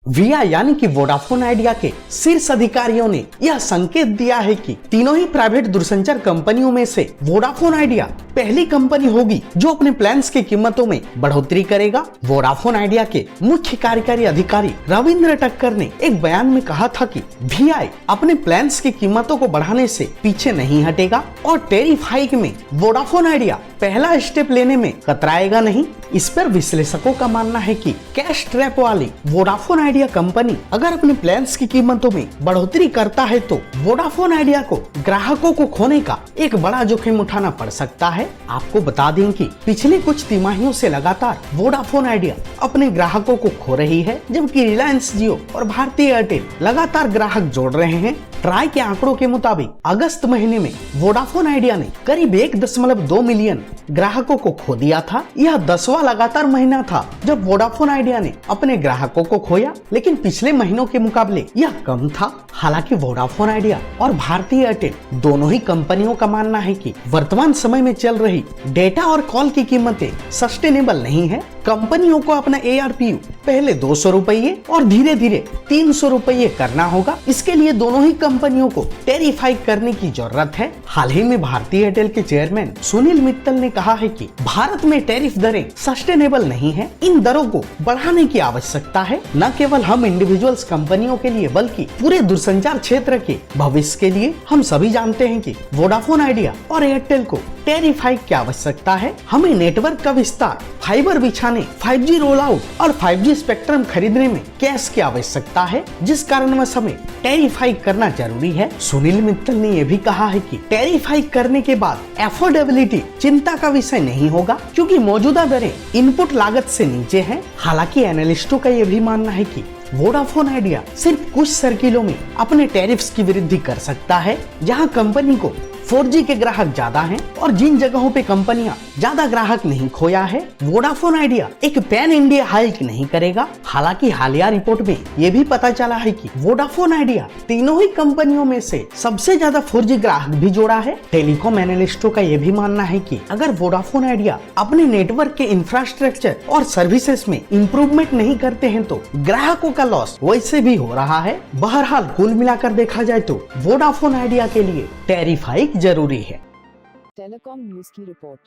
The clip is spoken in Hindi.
विया यानी कि वोडाफोन आइडिया के शीर्ष अधिकारियों ने यह संकेत दिया है कि तीनों ही प्राइवेट दूरसंचार कंपनियों में से वोडाफोन आइडिया पहली कंपनी होगी जो अपने प्लान्स की कीमतों में बढ़ोतरी करेगा। वोडाफोन आइडिया के मुख्य कार्यकारी अधिकारी रविंद्र टक्कर ने एक बयान में कहा था कि वीआई अपने प्लान्स की कीमतों को बढ़ाने से पीछे नहीं हटेगा और टैरिफ हाइक में वोडाफोन आइडिया पहला स्टेप लेने में कतराएगा नहीं। इस पर विश्लेषकों का मानना है कि कैश ट्रैप वाली वोडाफोन आइडिया कंपनी अगर अपने प्लान्स की कीमतों में बढ़ोतरी करता है तो वोडाफोन आइडिया को ग्राहकों को खोने का एक बड़ा जोखिम उठाना पड़ सकता है। आपको बता दें कि पिछले कुछ तिमाहियों से लगातार वोडाफोन आइडिया अपने ग्राहकों को खो रही है, जबकि रिलायंस जियो और भारती एयरटेल लगातार ग्राहक जोड़ रहे हैं। ट्राई के आंकड़ों के मुताबिक अगस्त महीने में वोडाफोन आइडिया ने करीब 1.2 मिलियन ग्राहकों को खो दिया था। यह 10वां लगातार महीना था जब वोडाफोन आइडिया ने अपने ग्राहकों को खोया, लेकिन पिछले महीनों के मुकाबले यह कम था। हालांकि वोडाफोन आइडिया और भारती एयरटेल दोनों ही कंपनियों का मानना है कि वर्तमान समय में चल रही डेटा और कॉल की कीमतें सस्टेनेबल नहीं है। कंपनियों को अपना ARPU पहले 200 रुपये और धीरे धीरे 300 रुपये करना होगा। इसके लिए दोनों ही कंपनियों को टैरिफ हाइक करने की जरूरत है। हाल ही में भारती एयरटेल के चेयरमैन सुनील मित्तल ने कहा है कि भारत में टैरिफ दरें सस्टेनेबल नहीं है, इन दरों को बढ़ाने की आवश्यकता है, न केवल हम इंडिविजुअल्स कंपनियों के लिए बल्कि पूरे दूरसंचार क्षेत्र के भविष्य के लिए। हम सभी जानते हैं कि वोडाफोन आइडिया और एयरटेल को टैरिफ हाइक की आवश्यकता है। हमें नेटवर्क का विस्तार, फाइबर बिछाने, 5G रोल आउट और 5G स्पेक्ट्रम खरीदने में कैश की आवश्यकता है, जिस कारणवश हमें टैरिफ हाइक करना जरूरी है। सुनील मित्तल ने यह भी कहा है कि टैरिफ हाइक करने के बाद एफोर्डेबिलिटी चिंता का विषय नहीं होगा, क्योंकि मौजूदा दरें इनपुट लागत से नीचे हैं। हालांकि एनालिस्टों का यह भी मानना है कि वोडाफोन आइडिया सिर्फ कुछ सर्किलों में अपने टैरिफ्स की वृद्धि कर सकता है, जहां कंपनी को 4G के ग्राहक ज्यादा हैं और जिन जगहों पे कंपनियां ज्यादा ग्राहक नहीं खोया है, वोडाफोन आइडिया एक पैन इंडिया हाइक नहीं करेगा। हालांकि हालिया रिपोर्ट में ये भी पता चला है कि वोडाफोन आइडिया तीनों ही कंपनियों में से सबसे ज्यादा 4G ग्राहक भी जोड़ा है। टेलीकॉम एनालिस्टों का ये भी मानना है कि अगर वोडाफोन आइडिया अपने नेटवर्क के इंफ्रास्ट्रक्चर और सर्विसेज में इम्प्रूवमेंट नहीं करते हैं तो ग्राहकों का लॉस वैसे भी हो रहा है। बहरहाल कुल मिलाकर देखा जाए तो वोडाफोन आइडिया के लिए टैरिफ हाइक जरूरी है। टेलीकॉम न्यूज की रिपोर्ट।